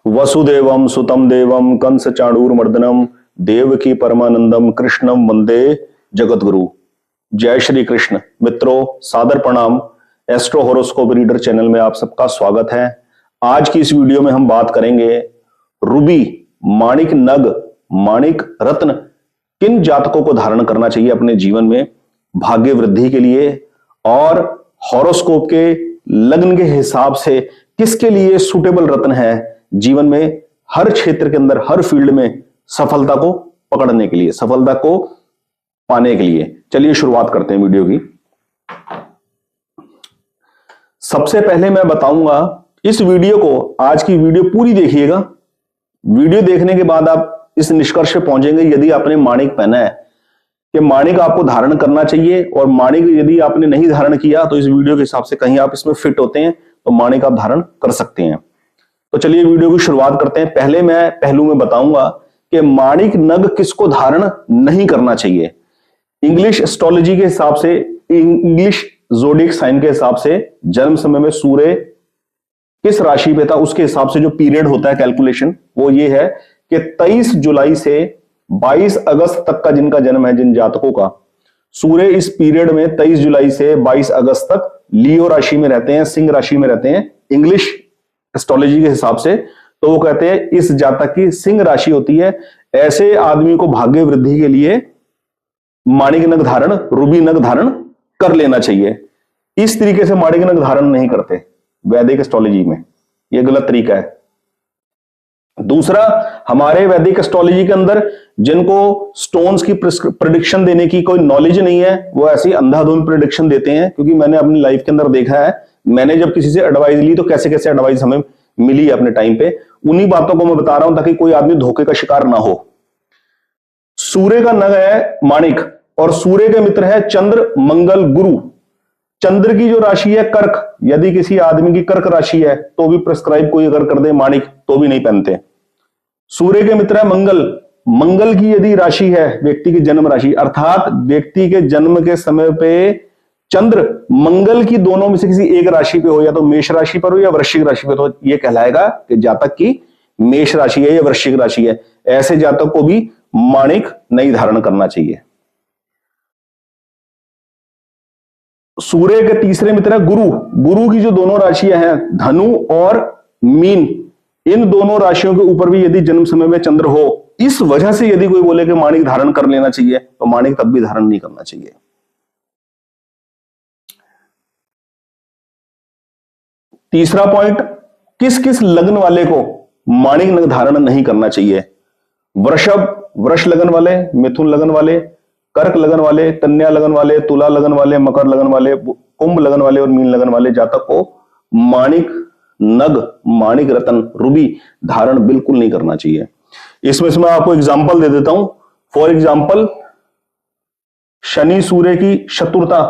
वसुदेवम सुतम देवम कंस चाणूरमर्दनम देवकी परमानंदम कृष्णम वंदे जगतगुरु। जय श्री कृष्ण। मित्रों, सादर प्रणाम। एस्ट्रो होरोस्कोप रीडर चैनल में आप सबका स्वागत है। आज की इस वीडियो में हम बात करेंगे रूबी माणिक नग माणिक रत्न किन जातकों को धारण करना चाहिए अपने जीवन में भाग्य वृद्धि के लिए, और हॉरोस्कोप के लग्न के हिसाब से किसके लिए सूटेबल रत्न है जीवन में हर क्षेत्र के अंदर हर फील्ड में सफलता को पकड़ने के लिए, सफलता को पाने के लिए। चलिए शुरुआत करते हैं वीडियो की। सबसे पहले मैं बताऊंगा इस वीडियो को, आज की वीडियो पूरी देखिएगा। वीडियो देखने के बाद आप इस निष्कर्ष पे पहुंचेंगे, यदि आपने माणिक पहना है कि माणिक आपको धारण करना चाहिए, और माणिक यदि आपने नहीं धारण किया तो इस वीडियो के हिसाब से कहीं आप इसमें फिट होते हैं तो माणिक आप धारण कर सकते हैं। तो चलिए वीडियो की शुरुआत करते हैं। पहले मैं पहलू में बताऊंगा कि माणिक नग किसको धारण नहीं करना चाहिए। इंग्लिश एस्ट्रोलॉजी के हिसाब से, इंग्लिश ज़ोडिएक साइन के हिसाब से जन्म समय में सूर्य किस राशि पे था उसके हिसाब से जो पीरियड होता है कैलकुलेशन, वो ये है कि 23 जुलाई से 22 अगस्त तक का जिनका जन्म है, जिन जातकों का, सूर्य इस पीरियड में 23 जुलाई से 22 अगस्त तक लियो राशि में रहते हैं, सिंह राशि में रहते हैं इंग्लिश एस्ट्रोलॉजी के हिसाब से। तो वो कहते हैं इस जातक की सिंह राशि होती है। ऐसे आदमी को भाग्य वृद्धि के लिए माणिक नग धारण, रूबी नग धारण कर लेना चाहिए। इस तरीके से माणिक नग धारण नहीं करते वैदिक एस्ट्रोलॉजी में, यह गलत तरीका है। दूसरा, हमारे वैदिक एस्ट्रोलॉजी के अंदर जिनको स्टोन्स की प्रेडिक्शन देने की कोई नॉलेज नहीं है, वो ऐसी अंधाधुंध प्रेडिक्शन देते हैं। क्योंकि मैंने अपनी लाइफ के अंदर देखा है, मैंने जब किसी से एडवाइस ली तो कैसे कैसे एडवाइस हमें मिली है अपने टाइम पे। उन्हीं बातों को मैं बता रहा हूं ताकि कोई आदमी धोखे का शिकार ना हो। सूर्य का नग है माणिक, और सूर्य के मित्र है चंद्र मंगल गुरु। चंद्र की जो राशि है कर्क, यदि किसी आदमी की कर्क राशि है तो भी प्रिस्क्राइब कोई अगर कर दे माणिक तो भी नहीं पहनते। सूर्य के मित्र है मंगल। मंगल की यदि राशि है व्यक्ति की जन्म राशि, अर्थात व्यक्ति के जन्म के समय पे चंद्र मंगल की दोनों में से किसी एक राशि पे हो, या तो मेष राशि पर हो या वृश्चिक राशि पे, तो यह कहलाएगा कि जातक की मेष राशि है या वृश्चिक राशि है। ऐसे जातक को भी माणिक नहीं धारण करना चाहिए। सूर्य के तीसरे मित्र है गुरु। गुरु की जो दोनों राशियां हैं धनु और मीन, इन दोनों राशियों के ऊपर भी यदि जन्म समय में चंद्र हो, इस वजह से यदि कोई बोले कि माणिक धारण कर लेना चाहिए तो माणिक तब भी धारण नहीं करना चाहिए। तीसरा पॉइंट, किस किस लग्न वाले को माणिक नग धारण नहीं करना चाहिए। वृषभ, वृष लगन वाले, मिथुन लगन वाले, कर्क लगन वाले, कन्या लगन वाले, तुला लगन वाले, मकर लगन वाले, कुंभ लगन वाले और मीन लगन वाले जातक को माणिक नग माणिक रत्न रूबी धारण बिल्कुल नहीं करना चाहिए। इसमें से मैं आपको एग्जांपल दे देता हूं। फॉर एग्जांपल, शनि सूर्य की शत्रुता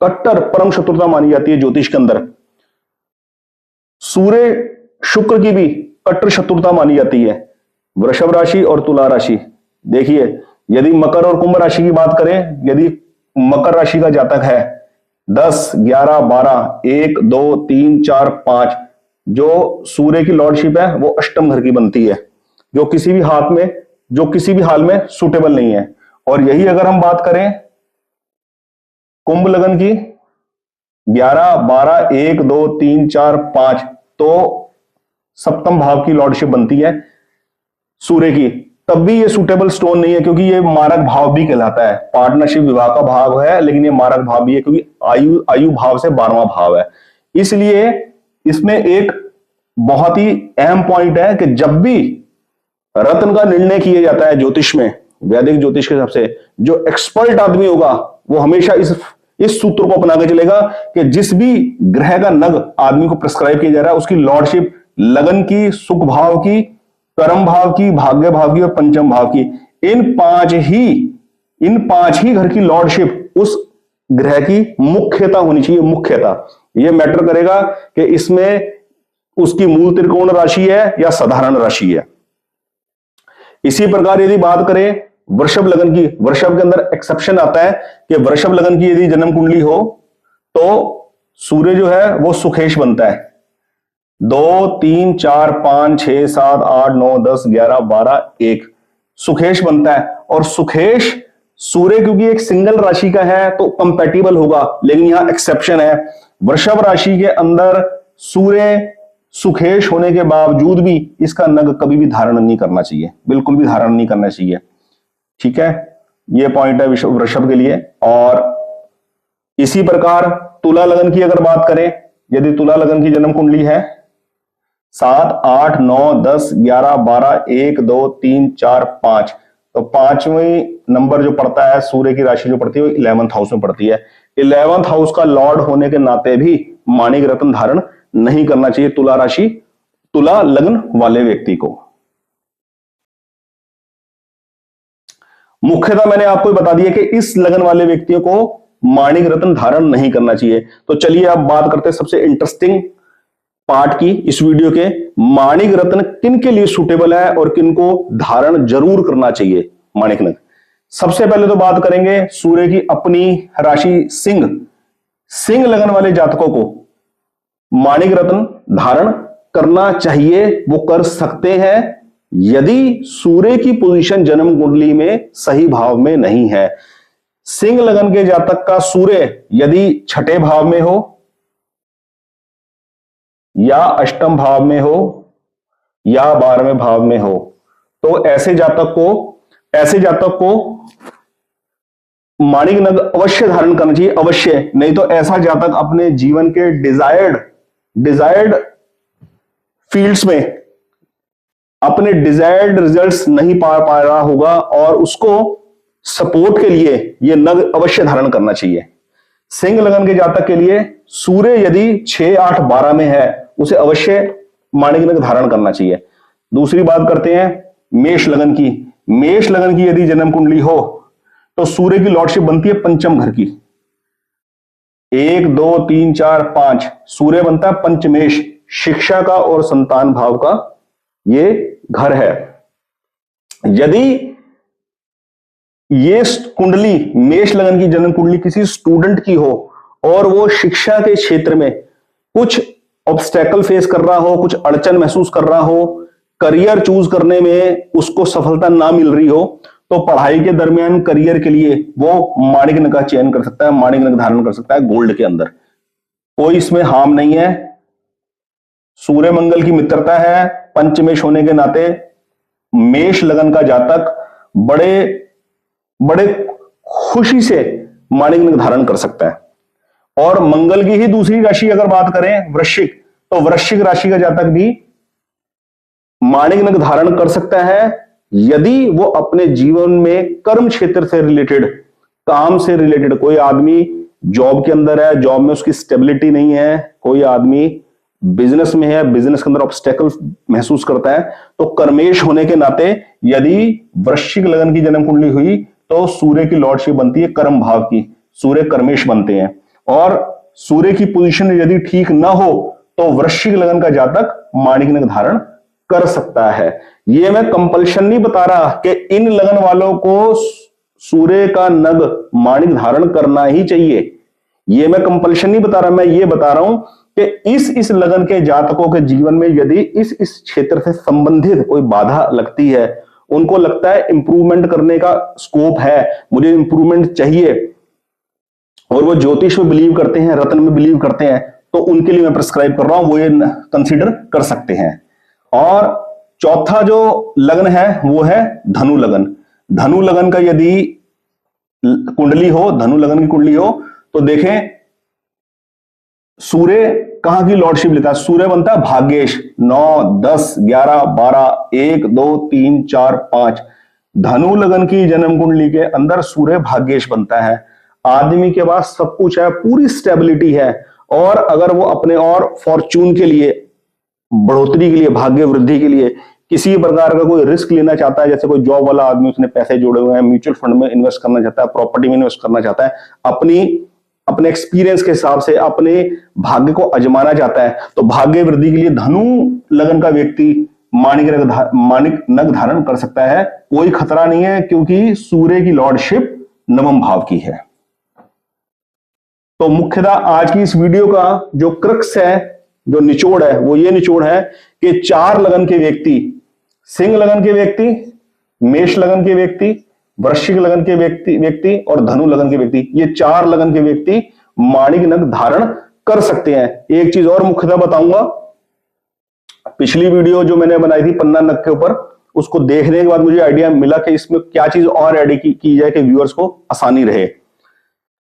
कट्टर परम शत्रुता मानी जाती है ज्योतिष के अंदर। सूर्य शुक्र की भी कट्टर शत्रुता मानी जाती है। वृषभ राशि और तुला राशि, देखिए यदि मकर और कुंभ राशि की बात करें, यदि मकर राशि का जातक है 10, 11, 12, 1, 2, 3, 4, 5, जो सूर्य की लॉर्डशिप है वो अष्टम घर की बनती है, जो किसी भी हाल में सूटेबल नहीं है। और यही अगर हम बात करें कुंभ लगन की 11, 12, 1, 2, 3, 4, 5, तो सप्तम भाव की लॉर्डशिप बनती है सूर्य की, तब भी ये सूटेबल स्टोन नहीं है, क्योंकि ये मारक भाव भी कहलाता है। पार्टनरशिप विवाह का भाव है, लेकिन ये मारक भाव भी है क्योंकि आयु भाव से 12वां भाव है। इसलिए इसमें एक बहुत ही अहम पॉइंट है कि जब भी रत्न का निर्णय किया जाता है ज्योतिष में, वैदिक ज्योतिष के हिसाब से, जो एक्सपर्ट आदमी होगा वो हमेशा इस सूत्र को अपना के चलेगा कि जिस भी ग्रह का नग आदमी को प्रिस्क्राइब किया जा रहा है उसकी लॉर्डशिप लगन की, सुख भाव की, कर्म भाव की, भाग्य भाव की और पंचम भाव की, इन पांच ही घर की लॉर्डशिप उस ग्रह की मुख्यता होनी चाहिए। मुख्यता यह मैटर करेगा कि इसमें उसकी मूल त्रिकोण राशि है या साधारण राशि है। इसी प्रकार यदि बात करें वृषभ लगन की, वृषभ के अंदर एक्सेप्शन आता है कि वृषभ लगन की यदि जन्म कुंडली हो तो सूर्य जो है वो सुखेश बनता है। 2 3 4 5 6 7 8 9 10 11 12 1 सुखेश बनता है। और सुखेश सूर्य क्योंकि एक सिंगल राशि का है तो कंपैटिबल होगा, लेकिन यहां एक्सेप्शन है। वृषभ राशि के अंदर सूर्य सुखेश होने के बावजूद भी इसका नग कभी भी धारण नहीं करना चाहिए, बिल्कुल भी धारण नहीं करना चाहिए। ठीक है, यह पॉइंट है वृषभ के लिए। और इसी प्रकार तुला लगन की अगर बात करें, यदि तुला लगन की जन्म कुंडली है 7 8 9 10 11 12 1 2 3 4 5, तो पांचवें नंबर जो पड़ता है सूर्य की राशि जो पड़ती है वो 11th हाउस में पड़ती है। 11th हाउस का लॉर्ड होने के नाते भी माणिक रत्न धारण नहीं करना चाहिए तुला राशि, तुला लग्न वाले व्यक्ति को। मुख्यतः मैंने आपको बता दिया कि इस लगन वाले व्यक्तियों को माणिक रत्न धारण नहीं करना चाहिए। तो चलिए अब बात करते हैं सबसे इंटरेस्टिंग पार्ट की इस वीडियो के, माणिक रत्न किन के लिए सूटेबल है और किन को धारण जरूर करना चाहिए माणिक नग। सबसे पहले तो बात करेंगे सूर्य की अपनी राशि सिंह। सिंह लगन वाले जातकों को माणिक रत्न धारण करना चाहिए, वो कर सकते हैं यदि सूर्य की पोजीशन जन्म कुंडली में सही भाव में नहीं है। सिंह लगन के जातक का सूर्य यदि छठे भाव में हो या अष्टम भाव में हो या 12वें भाव में हो, तो ऐसे जातक को माणिक नग अवश्य धारण करना चाहिए, अवश्य। नहीं तो ऐसा जातक अपने जीवन के डिजायर्ड फील्ड्स में अपने डिजायर्ड रिजल्ट्स नहीं पा रहा होगा और उसको सपोर्ट के लिए यह नग अवश्य धारण करना चाहिए। सिंह लगन के जातक के लिए सूर्य यदि 6 8 12 में है उसे अवश्य माणिक नग धारण करना चाहिए। दूसरी बात करते हैं मेष लगन की। मेष लगन की यदि जन्म कुंडली हो तो सूर्य की लॉर्डशिप बनती है पंचम घर की। 1 2 3 4 5 सूर्य बनता है पंचमेश, शिक्षा का और संतान भाव का ये घर है। यदि ये कुंडली मेष लगन की जन्म कुंडली किसी स्टूडेंट की हो और वो शिक्षा के क्षेत्र में कुछ ऑब्स्टेकल फेस कर रहा हो, कुछ अड़चन महसूस कर रहा हो, करियर चूज करने में उसको सफलता ना मिल रही हो, तो पढ़ाई के दरमियान करियर के लिए वो माणिक नग का चयन कर सकता है, माणिक नग धारण कर सकता है गोल्ड के अंदर। कोई इसमें हार्म नहीं है। सूर्य मंगल की मित्रता है, पंचमेश होने के नाते मेष लगन का जातक बड़े खुशी से माणिक नग धारण कर सकता है। और मंगल की ही दूसरी राशि अगर बात करें वृश्चिक, तो वृश्चिक राशि का जातक भी माणिक नग धारण कर सकता है यदि वो अपने जीवन में कर्म क्षेत्र से रिलेटेड, काम से रिलेटेड, कोई आदमी जॉब के अंदर है, जॉब में उसकी स्टेबिलिटी नहीं है, कोई आदमी बिजनेस में है, बिजनेस के अंदर ऑब्स्टेकल महसूस करता है, तो कर्मेश होने के नाते यदि वृश्चिक लगन की जन्म कुंडली हुई तो सूर्य की लॉर्डशिप बनती है कर्म भाव की, सूर्य कर्मेश बनते हैं। और सूर्य की पोजीशन यदि ठीक ना हो तो वृश्चिक लगन का जातक माणिक नग धारण कर सकता है। ये मैं कंपल्शन नहीं बता रहा कि इन लगन वालों को सूर्य का नग माणिक धारण करना ही चाहिए, ये मैं कंपल्शन नहीं बता रहा। मैं ये बता रहा हूं कि इस लगन के जातकों के जीवन में यदि इस क्षेत्र से संबंधित कोई बाधा लगती है, उनको लगता है इंप्रूवमेंट करने का स्कोप है, मुझे इंप्रूवमेंट चाहिए, और वो ज्योतिष में बिलीव करते हैं, रत्न में बिलीव करते हैं, तो उनके लिए मैं प्रिस्क्राइब कर रहा हूं, वो ये कंसीडर कर सकते हैं। और चौथा जो लगन है वो है धनु लगन। धनु लगन का यदि कुंडली हो, धनु लगन की कुंडली हो, तो देखें सूर्य कहां की लॉर्डशिप लेता है। सूर्य बनता है भाग्येश, 9 10 11 12 1 2 3 4 5। धनु लगन की जन्म कुंडली के अंदर सूर्य भाग्येश बनता है। आदमी के पास सब कुछ है, पूरी स्टेबिलिटी है, और अगर वो अपने और फॉर्चून के लिए, बढ़ोतरी के लिए, भाग्य वृद्धि के लिए किसी प्रकार का कोई रिस्क लेना चाहता है, जैसे कोई जॉब वाला आदमी उसने पैसे जोड़े हुए हैं, म्यूचुअल फंड में इन्वेस्ट करना चाहता है, प्रॉपर्टी में इन्वेस्ट करना चाहता है, अपने एक्सपीरियंस के हिसाब से अपने भाग्य को आजमाना चाहता है, तो भाग्य वृद्धि के लिए धनु लगन का व्यक्ति माणिक नग धारण कर सकता है। कोई खतरा नहीं है क्योंकि सूर्य की लॉर्डशिप नवम भाव की है। तो मुख्यतः आज की इस वीडियो का जो क्रक्स है जो निचोड़ है वो ये निचोड़ है कि 4 लगन के व्यक्ति, सिंह लगन के व्यक्ति, मेष लगन के व्यक्ति, वृश्चिक लगन के व्यक्ति और धनु लगन के व्यक्ति, ये 4 लगन के व्यक्ति माणिक नग धारण कर सकते हैं। एक चीज और मुख्यतः बताऊंगा, पिछली वीडियो जो मैंने बनाई थी पन्ना नग के ऊपर, उसको देखने के बाद मुझे आइडिया मिला कि इसमें क्या चीज और ऐड की जाए कि व्यूअर्स को आसानी रहे।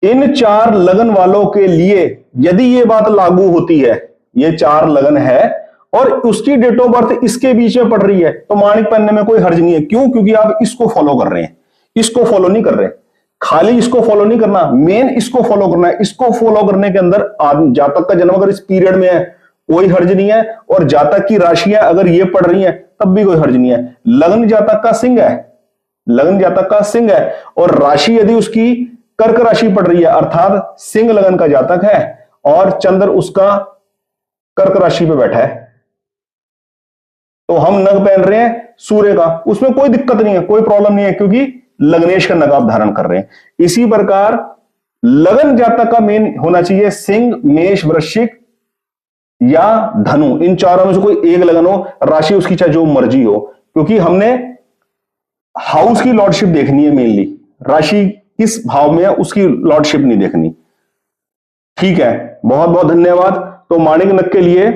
इन 4 लगन वालों के लिए यदि ये बात लागू होती है, ये 4 लगन है और उसकी डेट ऑफ बर्थ इसके बीच में पड़ रही है, तो माणिक पहनने में कोई हर्ज नहीं है। क्यों? क्योंकि आप इसको फॉलो कर रहे हैं, इसको फॉलो नहीं कर रहे। खाली इसको फॉलो नहीं करना, मेन इसको फॉलो करना है। इसको फॉलो करने के अंदर जातक का जन्म अगर इस पीरियड में है कोई हर्ज नहीं है, और जातक की राशियां अगर ये पढ़ रही हैं तब भी कोई हर्ज नहीं है। लग्न जातक का सिंह है, लग्न जातक का सिंह है और राशि यदि उसकी कर्क राशि पढ़ रही है, अर्थात सिंह लगन का जातक है और चंद्र उसका कर्क राशि पे बैठा है, तो हम नग पहन रहे हैं सूर्य का, उसमें कोई दिक्कत नहीं है, कोई प्रॉब्लम नहीं है, क्योंकि लग्नेश का नग आप धारण कर रहे हैं। इसी प्रकार लगन जातक का मेन होना चाहिए सिंह, मेष, वृश्चिक या धनु, इन चारों में से कोई एक लगन हो, राशि उसकी चाहे जो मर्जी हो, क्योंकि हमने हाउस की लॉर्डशिप देखनी है मेनली, राशि किस भाव में है उसकी लॉर्डशिप नहीं देखनी। ठीक है, बहुत बहुत धन्यवाद। तो माणिक नग के लिए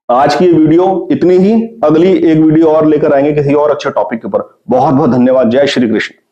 आज की वीडियो इतनी ही, अगली एक वीडियो और लेकर आएंगे किसी और अच्छे टॉपिक के ऊपर। बहुत बहुत धन्यवाद। जय श्री कृष्ण।